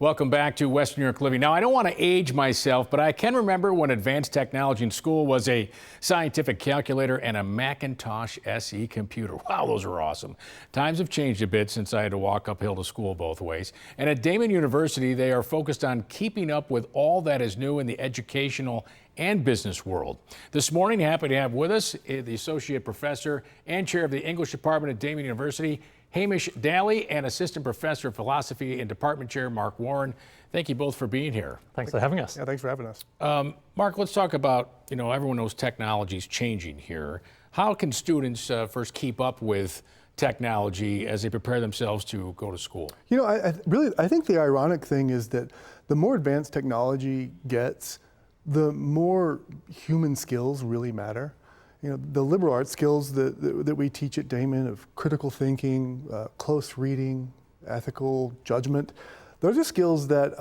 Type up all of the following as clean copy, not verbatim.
Welcome back to Western New York Living. Now, I don't want to age myself, but I can remember when advanced technology in school was a scientific calculator and a Macintosh SE computer. Wow, those are awesome. Times have changed a bit since I had to walk uphill to school both ways. And at Daemen University, they are focused on keeping up with all that is new in the educational and business world. This morning, happy to have with us the Associate Professor and Chair of the English Department at Daemen University, Hamish Daly, and Assistant Professor of Philosophy and Department Chair Mark Warren. Thank you both for being here. Thanks for having us. Yeah, thanks for having us. Mark, let's talk about, everyone knows technology is changing here. How can students first keep up with technology as they prepare themselves to go to school? I think the ironic thing is that the more advanced technology gets, the more human skills really matter. The liberal arts skills that we teach at Daemen of critical thinking, close reading, ethical judgment, those are skills that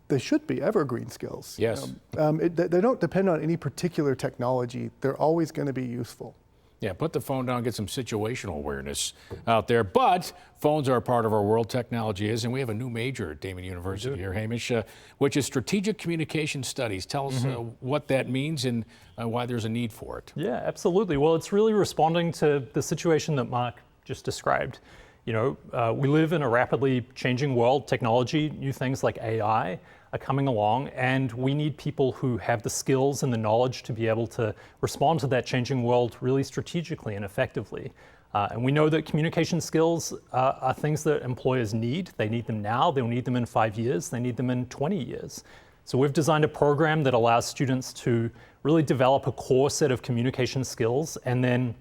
they should be evergreen skills. Yes. They don't depend on any particular technology. They're always going to be useful. Yeah, put the phone down, get some situational awareness out there. But phones are a part of our world, technology is, and we have a new major at Daemen University here, Hamish, which is Strategic Communication Studies. Tell us what that means and why there's a need for it. Yeah, absolutely. Well, it's really responding to the situation that Mark just described. We live in a rapidly changing world. Technology, new things like AI are coming along, and we need people who have the skills and the knowledge to be able to respond to that changing world really strategically and effectively. And we know that communication skills are things that employers need. They need them now, they'll need them in 5 years, they need them in 20 years. So we've designed a program that allows students to really develop a core set of communication skills and then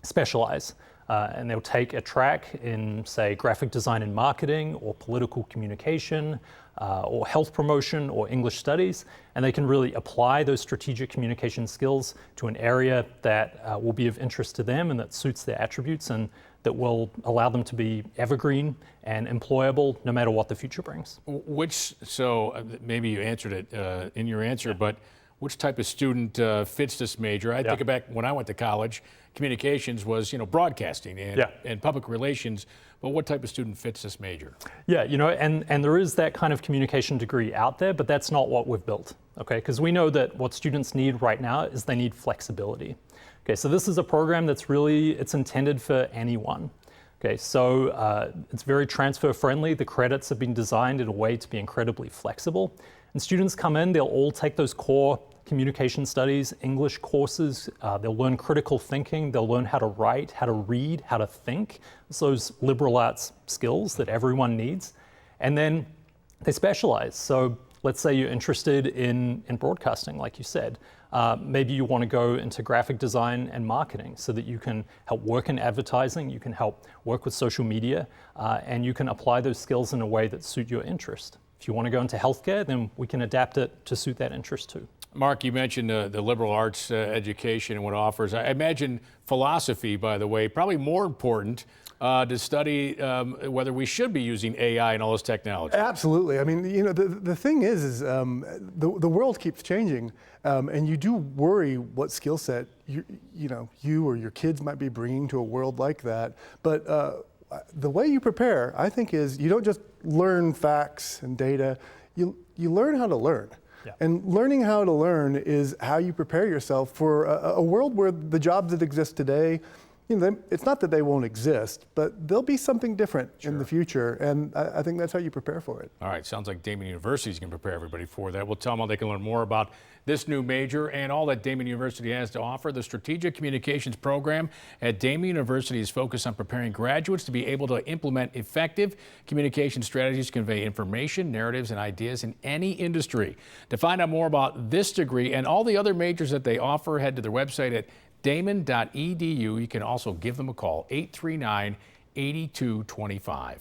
specialize. And they'll take a track in, say, graphic design and marketing, or political communication, or health promotion, or English studies, and they can really apply those strategic communication skills to an area that will be of interest to them and that suits their attributes and that will allow them to be evergreen and employable no matter what the future brings. So maybe you answered it in your answer, but which type of student fits this major? I think back when I went to college, communications was, broadcasting and public relations, but what type of student fits this major? Yeah, and there is that kind of communication degree out there, but that's not what we've built, okay? Because we know that what students need right now is they need flexibility. Okay, so this is a program that's it's intended for anyone. Okay, so it's very transfer friendly. The credits have been designed in a way to be incredibly flexible. And students come in, they'll all take those core communication studies, English courses, they'll learn critical thinking, they'll learn how to write, how to read, how to think. It's those liberal arts skills that everyone needs. And then they specialize. So let's say you're interested in broadcasting, like you said. Maybe you want to go into graphic design and marketing so that you can help work in advertising, you can help work with social media, and you can apply those skills in a way that suit your interest. If you want to go into healthcare, then we can adapt it to suit that interest too. Mark, you mentioned the liberal arts education and what it offers. I imagine philosophy, by the way, probably more important to study whether we should be using AI and all this technology. Absolutely. I mean, the thing is the world keeps changing, and you do worry what skill set you or your kids might be bringing to a world like that. But the way you prepare, I think, is you don't just learn facts and data. You learn how to learn. Yeah. And learning how to learn is how you prepare yourself for a world where the jobs that exist today, it's not that they won't exist, but there'll be something different in the future, and I think that's how you prepare for it. All right, sounds like Daemen University is going to prepare everybody for that. We'll tell them how they can learn more about this new major and all that Daemen University has to offer. The Strategic Communications program at Daemen University is focused on preparing graduates to be able to implement effective communication strategies to convey information, narratives, and ideas in any industry. To find out more about this degree and all the other majors that they offer, head to their website at daemen.edu. You can also give them a call, 839-8225.